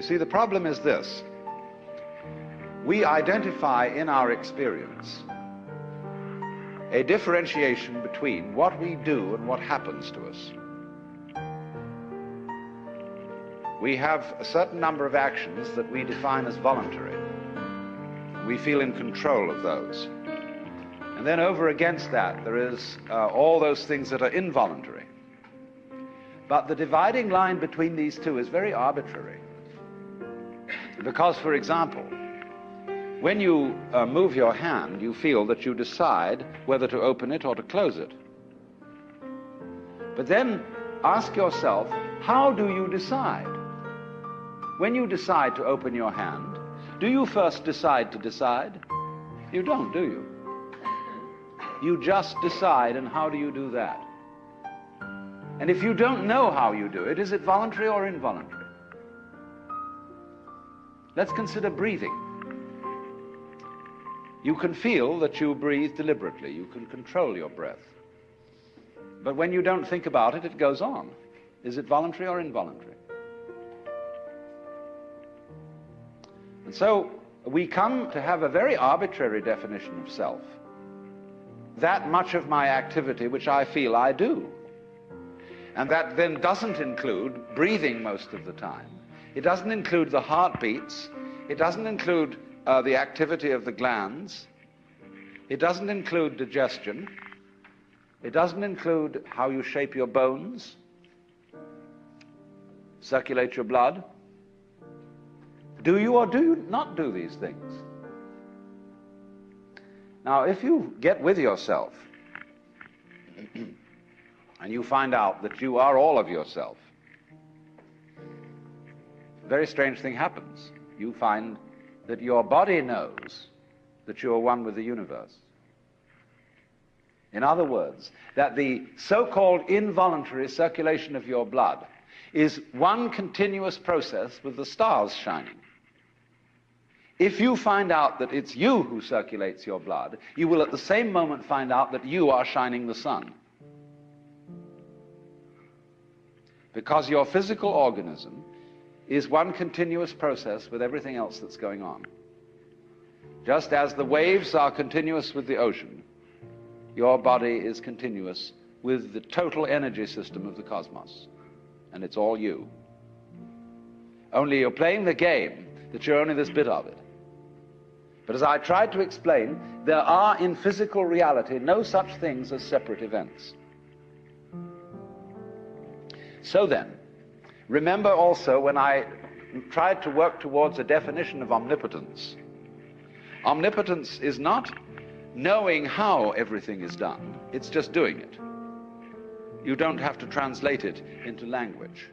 You see, the problem is this. We identify in our experience a differentiation between what we do and what happens to us. We have a certain number of actions that we define as voluntary. We feel in control of those. And then over against that, there is all those things that are involuntary. But the dividing line between these two is very arbitrary. Because, for example, when you move your hand, you feel that you decide whether to open it or to close it. But then ask yourself, how do you decide? When you decide to open your hand, do you first decide to decide? You don't, do you? You just decide, and how do you do that? And if you don't know how you do it, is it voluntary or involuntary? Let's consider breathing. You can feel that you breathe deliberately. You can control your breath. But when you don't think about it, it goes on. Is it voluntary or involuntary? And so we come to have a very arbitrary definition of self. That much of my activity which I feel I do. And that then doesn't include breathing most of the time. It doesn't include the heartbeats. It doesn't include the activity of the glands. It doesn't include digestion. It doesn't include how you shape your bones, circulate your blood. Do you or do you not do these things? Now, if you get with yourself and you find out that you are all of yourself, a very strange thing happens. You find that your body knows that you are one with the universe. In other words, that the so-called involuntary circulation of your blood is one continuous process with the stars shining. If you find out that it's you who circulates your blood, you will at the same moment find out that you are shining the sun. Because your physical organism is one continuous process with everything else that's going on. Just as the waves are continuous with the ocean, your body is continuous with the total energy system of the cosmos. And it's all you. Only you're playing the game that you're only this bit of it. But as I tried to explain, there are in physical reality no such things as separate events. So then, remember also when I tried to work towards a definition of omnipotence. Omnipotence is not knowing how everything is done, it's just doing it. You don't have to translate it into language.